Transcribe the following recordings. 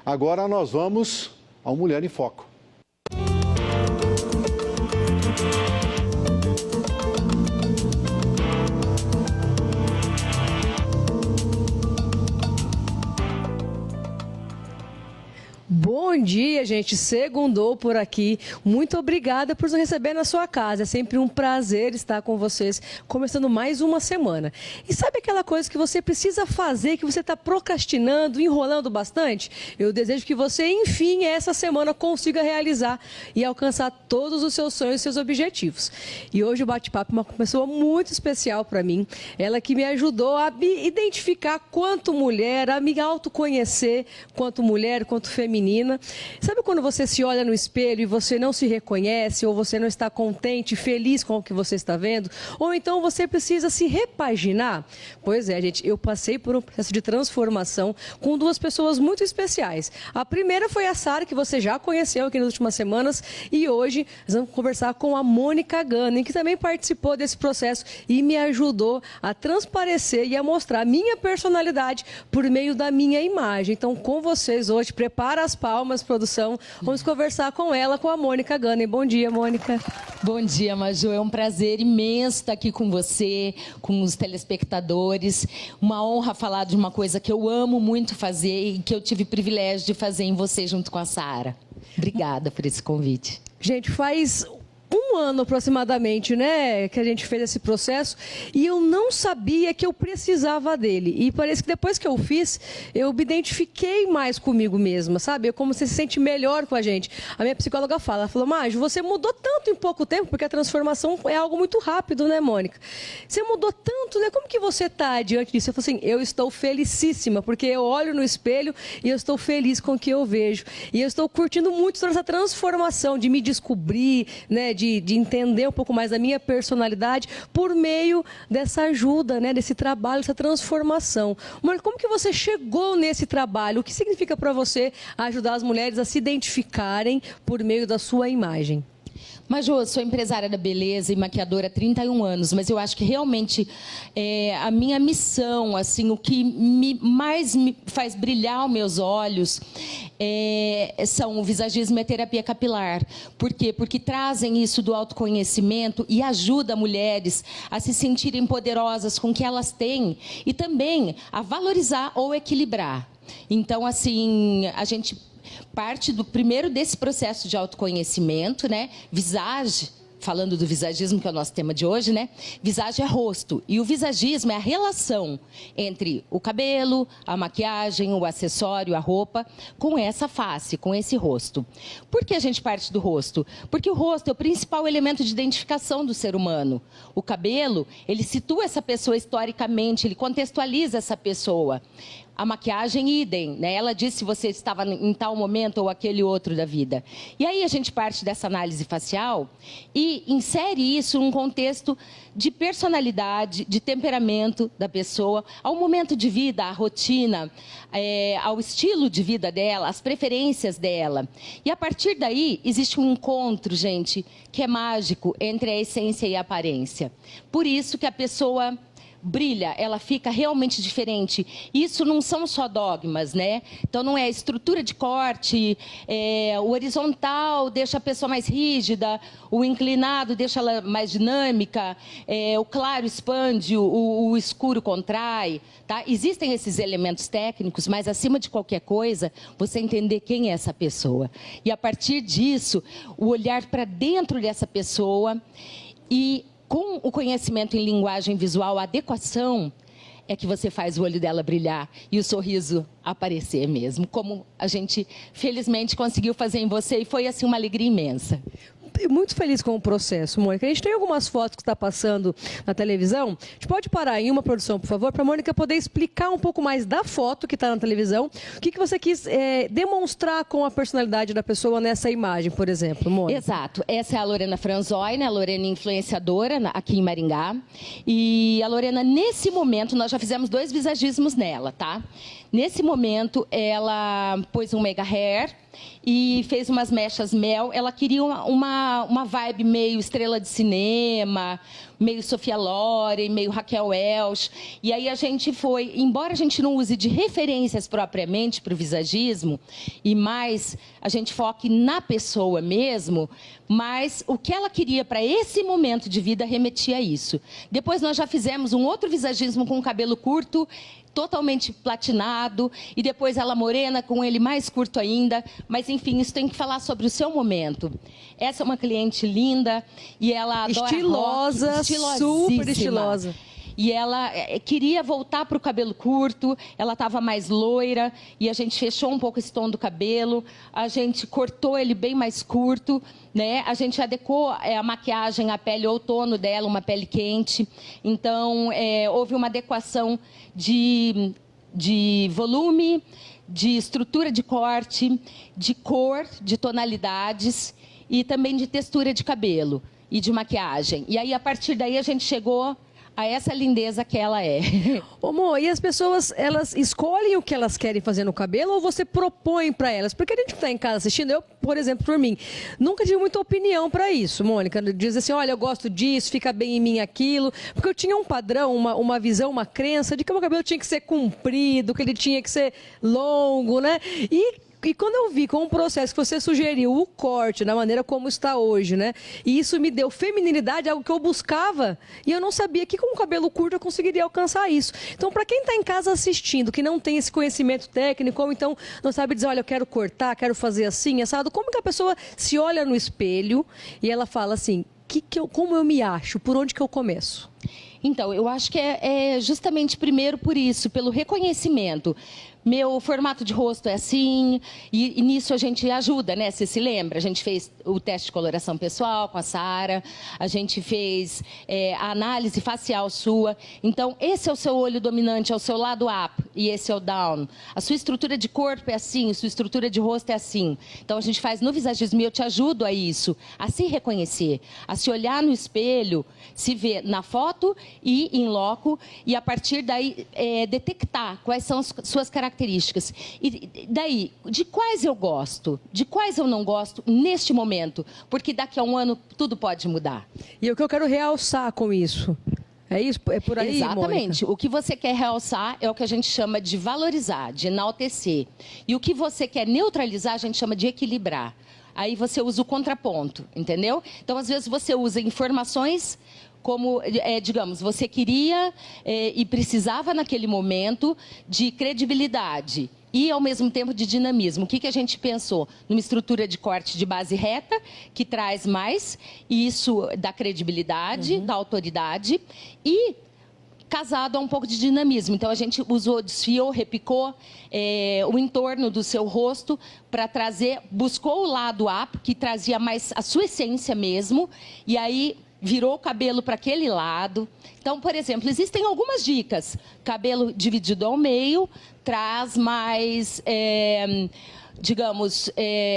Agora nós vamos ao Mulher em Foco. Bom dia, gente. Segundou por aqui. Muito obrigada por nos receber na sua casa. É sempre um prazer estar com vocês, começando mais uma semana. E sabe aquela coisa que você precisa fazer, que você está procrastinando, enrolando bastante? Eu desejo que você, enfim, essa semana consiga realizar e alcançar todos os seus sonhos e seus objetivos. E hoje o bate-papo é uma pessoa muito especial para mim. Ela que me ajudou a me identificar quanto mulher, a me autoconhecer quanto mulher, quanto feminina. Sabe quando você se olha no espelho e você não se reconhece, ou você não está contente, feliz com o que você está vendo, ou então você precisa se repaginar? Pois é, gente, eu passei por um processo de transformação com duas pessoas muito especiais. A primeira foi a Sara, que você já conheceu aqui nas últimas semanas, e hoje nós vamos conversar com a Mônica Gunning, que também participou desse processo e me ajudou a transparecer e a mostrar a minha personalidade por meio da minha imagem. Então, com vocês hoje, prepara as palmas, produção. Vamos conversar com ela, com a Mônica Gunning. Bom dia, Mônica. Bom dia, Maju. É um prazer imenso estar aqui com você, com os telespectadores. Uma honra falar de uma coisa que eu amo muito fazer e que eu tive o privilégio de fazer em você junto com a Sara. Obrigada por esse convite. Gente, faz um ano aproximadamente, né, que a gente fez esse processo, e eu não sabia que eu precisava dele. E parece que depois que eu fiz, eu me identifiquei mais comigo mesma, sabe? É como você se sente melhor com a gente. A minha psicóloga fala, ela falou, Maju, você mudou tanto em pouco tempo, porque a transformação é algo muito rápido, né, Mônica? Você mudou tanto, né? Como que você está diante disso? Eu falei assim, eu estou felicíssima, porque eu olho no espelho e eu estou feliz com o que eu vejo. E eu estou curtindo muito toda essa transformação de me descobrir, né, de entender um pouco mais da minha personalidade por meio dessa ajuda, né, desse trabalho, dessa transformação. Mônica, como que você chegou nesse trabalho? O que significa para você ajudar as mulheres a se identificarem por meio da sua imagem? Maju, eu sou empresária da beleza e maquiadora há 31 anos, mas eu acho que realmente a minha missão, assim, o que mais me faz brilhar os meus olhos são o visagismo e a terapia capilar. Por quê? Porque trazem isso do autoconhecimento e ajuda mulheres a se sentirem poderosas com o que elas têm e também a valorizar ou equilibrar. Então, assim, a gente parte do primeiro desse processo de autoconhecimento, né? Visage, falando do visagismo, que é o nosso tema de hoje, né? Visage é rosto. E o visagismo é a relação entre o cabelo, a maquiagem, o acessório, a roupa, com essa face, com esse rosto. Por que a gente parte do rosto? Porque o rosto é o principal elemento de identificação do ser humano. O cabelo, ele situa essa pessoa historicamente, ele contextualiza essa pessoa. A maquiagem, idem, né? Ela diz se você estava em tal momento ou aquele outro da vida. E aí a gente parte dessa análise facial e insere isso num contexto de personalidade, de temperamento da pessoa, ao momento de vida, à rotina, ao estilo de vida dela, às preferências dela. E a partir daí existe um encontro, gente, que é mágico entre a essência e a aparência. Por isso que a pessoa brilha, ela fica realmente diferente. Isso não são só dogmas, né? Então não é a estrutura de corte, o horizontal deixa a pessoa mais rígida, o inclinado deixa ela mais dinâmica, o claro expande, o escuro contrai, tá? Existem esses elementos técnicos, mas acima de qualquer coisa, você entender quem é essa pessoa. E a partir disso, o olhar para dentro dessa pessoa e com o conhecimento em linguagem visual, a adequação é que você faz o olho dela brilhar e o sorriso aparecer mesmo, como a gente felizmente conseguiu fazer em você e foi assim uma alegria imensa. Muito feliz com o processo, Mônica. A gente tem algumas fotos que está passando na televisão. A gente pode parar em uma produção, por favor, para a Mônica poder explicar um pouco mais da foto que está na televisão. O que você quis demonstrar com a personalidade da pessoa nessa imagem, por exemplo, Mônica? Exato. Essa é a Lorena Franzoi, né? A Lorena influenciadora aqui em Maringá. E a Lorena, nesse momento, nós já fizemos 2 visagismos nela, tá? Nesse momento, ela pôs um mega hair e fez umas mechas mel. Ela queria uma vibe meio estrela de cinema, meio Sofia Loren, meio Raquel Welch. E aí a gente foi, embora a gente não use de referências propriamente para o visagismo, e mais a gente foque na pessoa mesmo, mas o que ela queria para esse momento de vida remetia a isso. Depois nós já fizemos um outro visagismo com o cabelo curto, totalmente platinado, e depois ela morena com ele mais curto ainda. Mas, enfim, isso tem que falar sobre o seu momento. Essa é uma cliente linda e ela adora estilosa, rock, super estilosa. E ela queria voltar para o cabelo curto, ela estava mais loira, e a gente fechou um pouco esse tom do cabelo, a gente cortou ele bem mais curto, né? A gente adequou a maquiagem à pele outono dela, uma pele quente. Então, houve uma adequação de volume, de estrutura de corte, de cor, de tonalidades e também de textura de cabelo e de maquiagem. E aí, a partir daí, a gente chegou a essa lindeza que ela é. Ô, Mo, e as pessoas, elas escolhem o que elas querem fazer no cabelo ou você propõe para elas? Porque a gente que está em casa assistindo, eu, por exemplo, por mim, nunca tive muita opinião para isso, Mônica. Diz assim, olha, eu gosto disso, fica bem em mim aquilo. Porque eu tinha um padrão, uma visão, uma crença de que o meu cabelo tinha que ser comprido, que ele tinha que ser longo, né? E quando eu vi com o processo que você sugeriu, o corte, da maneira como está hoje, né? E isso me deu feminilidade, algo que eu buscava. E eu não sabia que com o cabelo curto eu conseguiria alcançar isso. Então, para quem está em casa assistindo, que não tem esse conhecimento técnico, ou então não sabe dizer, olha, eu quero cortar, quero fazer assim, assado, como que a pessoa se olha no espelho e ela fala assim, como eu me acho, por onde que eu começo? Então, eu acho que é justamente primeiro por isso, pelo reconhecimento. Meu formato de rosto é assim, e nisso a gente ajuda, né? Você se lembra? A gente fez o teste de coloração pessoal com a Sara, a gente fez a análise facial sua. Então, esse é o seu olho dominante, é o seu lado up, e esse é o down. A sua estrutura de corpo é assim, a sua estrutura de rosto é assim. Então, a gente faz no visagismo e eu te ajudo a isso, a se reconhecer, a se olhar no espelho, se ver na foto e em loco, e a partir daí detectar quais são as suas características. E daí, de quais eu gosto, de quais eu não gosto neste momento, porque daqui a um ano tudo pode mudar. E o que eu quero realçar com isso? É isso? É por aí, Exatamente. Mônica? O que você quer realçar é o que a gente chama de valorizar, de enaltecer. E o que você quer neutralizar, a gente chama de equilibrar. Aí você usa o contraponto, entendeu? Então, às vezes, você usa informações como, digamos, você queria e precisava naquele momento de credibilidade e, ao mesmo tempo, de dinamismo. O que a gente pensou? Numa estrutura de corte de base reta, que traz mais isso da credibilidade, da autoridade, e casado a um pouco de dinamismo. Então, a gente usou, desfiou, repicou o entorno do seu rosto para trazer, buscou o lado up, que trazia mais a sua essência mesmo, e aí virou o cabelo para aquele lado. Então, por exemplo, existem algumas dicas. Cabelo dividido ao meio traz mais, digamos,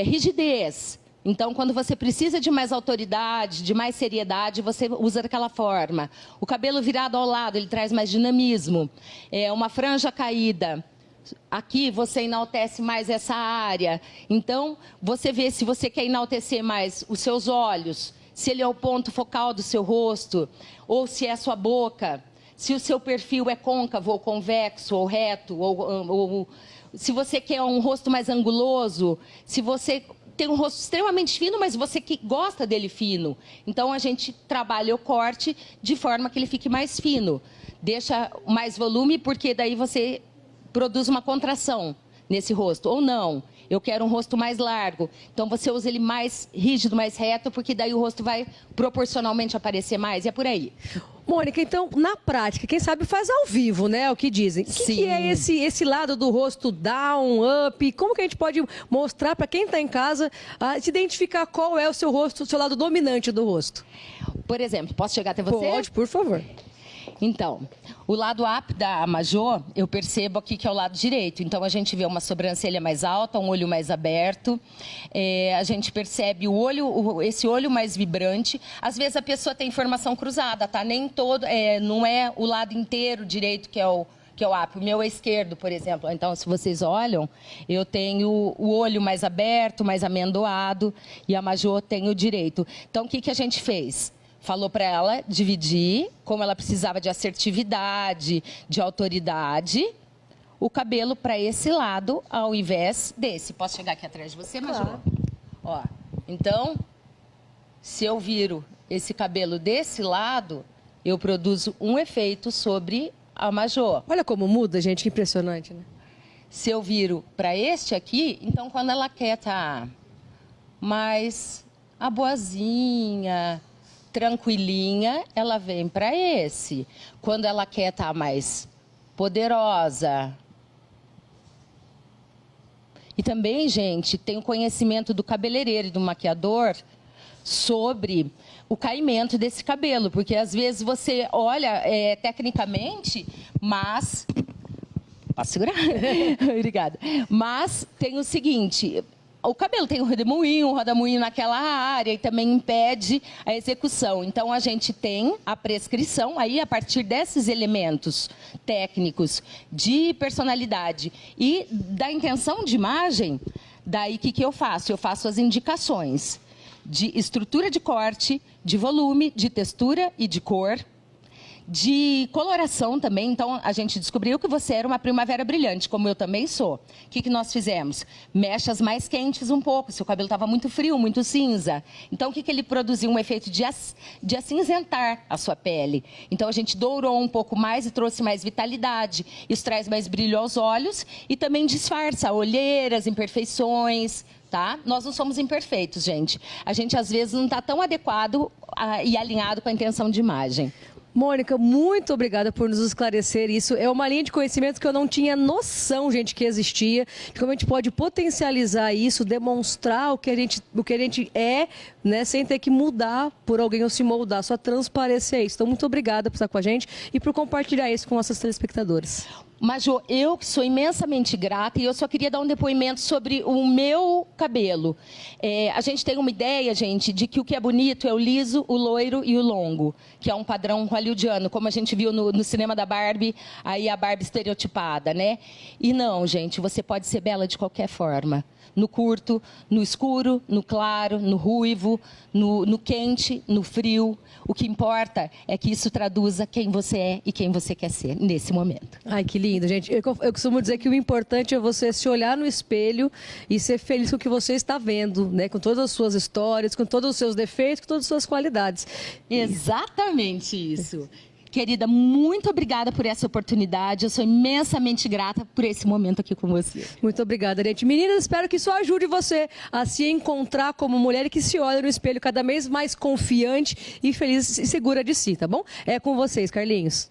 rigidez. Então, quando você precisa de mais autoridade, de mais seriedade, você usa daquela forma. O cabelo virado ao lado, ele traz mais dinamismo. Uma franja caída. Aqui você enaltece mais essa área. Então, você vê se você quer enaltecer mais os seus olhos, se ele é o ponto focal do seu rosto, ou se é a sua boca, se o seu perfil é côncavo ou convexo ou reto, ou se você quer um rosto mais anguloso, se você tem um rosto extremamente fino, mas você que gosta dele fino. Então, a gente trabalha o corte de forma que ele fique mais fino. Deixa mais volume, porque daí você produz uma contração nesse rosto. Ou não, eu quero um rosto mais largo. Então, você usa ele mais rígido, mais reto, porque daí o rosto vai proporcionalmente aparecer mais. E é por aí. Mônica, então, na prática, quem sabe faz ao vivo, né? O que dizem. O que é esse lado do rosto down, up? Como que a gente pode mostrar para quem está em casa se identificar qual é o seu rosto, o seu lado dominante do rosto? Por exemplo, posso chegar até você? Pode, por favor. Então, o lado up da Majô, eu percebo aqui que é o lado direito. Então, a gente vê uma sobrancelha mais alta, um olho mais aberto. A gente percebe esse olho mais vibrante. Às vezes, a pessoa tem formação cruzada, tá? Nem todo, não é o lado inteiro direito que é Porque o meu é esquerdo, por exemplo. Então, se vocês olham, eu tenho o olho mais aberto, mais amendoado, e a Majô tem o direito. Então, o que a gente fez? Falou para ela dividir, como ela precisava de assertividade, de autoridade, o cabelo para esse lado, ao invés desse. Posso chegar aqui atrás de você, Majô? Claro. Ó, então, se eu viro esse cabelo desse lado, eu produzo um efeito sobre a Majô. Olha como muda, gente, que impressionante, né? Se eu viro para este aqui, então quando ela quer estar mais a boazinha, tranquilinha, ela vem para esse. Quando ela quer estar mais poderosa. E também, gente, tem o conhecimento do cabeleireiro e do maquiador sobre o caimento desse cabelo, porque às vezes você olha tecnicamente, mas... Posso segurar? Obrigada. Mas tem o seguinte, o cabelo tem o rodamuinho naquela área e também impede a execução. Então, a gente tem a prescrição aí a partir desses elementos técnicos de personalidade e da intenção de imagem, daí o que eu faço? Eu faço as indicações de estrutura de corte, de volume, de textura e de cor, de coloração também. Então, a gente descobriu que você era uma primavera brilhante, como eu também sou. O que nós fizemos? Mechas mais quentes um pouco, seu cabelo estava muito frio, muito cinza. Então, o que ele produziu? Um efeito de acinzentar a sua pele. Então, a gente dourou um pouco mais e trouxe mais vitalidade. Isso traz mais brilho aos olhos e também disfarça olheiras, imperfeições, tá? Nós não somos imperfeitos, gente. A gente, às vezes, não está tão adequado e alinhado com a intenção de imagem. Mônica, muito obrigada por nos esclarecer isso. É uma linha de conhecimento que eu não tinha noção, gente, que existia. De como a gente pode potencializar isso, demonstrar o que a gente é, né, sem ter que mudar por alguém ou se moldar, só transparecer isso. Então, muito obrigada por estar com a gente e por compartilhar isso com nossos telespectadores. Majô, eu sou imensamente grata e eu só queria dar um depoimento sobre o meu cabelo. A gente tem uma ideia, gente, de que o que é bonito é o liso, o loiro e o longo, que é um padrão hollywoodiano, como a gente viu no cinema da Barbie, aí a Barbie estereotipada, né? E não, gente, você pode ser bela de qualquer forma. No curto, no escuro, no claro, no ruivo, no quente, no frio. O que importa é que isso traduza quem você é e quem você quer ser nesse momento. Ai, que lindo, gente. Eu costumo dizer que o importante é você se olhar no espelho e ser feliz com o que você está vendo, né? Com todas as suas histórias, com todos os seus defeitos, com todas as suas qualidades. Exatamente isso. Querida, muito obrigada por essa oportunidade. Eu sou imensamente grata por esse momento aqui com você. Muito obrigada, gente. Meninas, espero que isso ajude você a se encontrar como mulher e que se olha no espelho cada vez mais confiante e feliz e segura de si, tá bom? É com vocês, Carlinhos.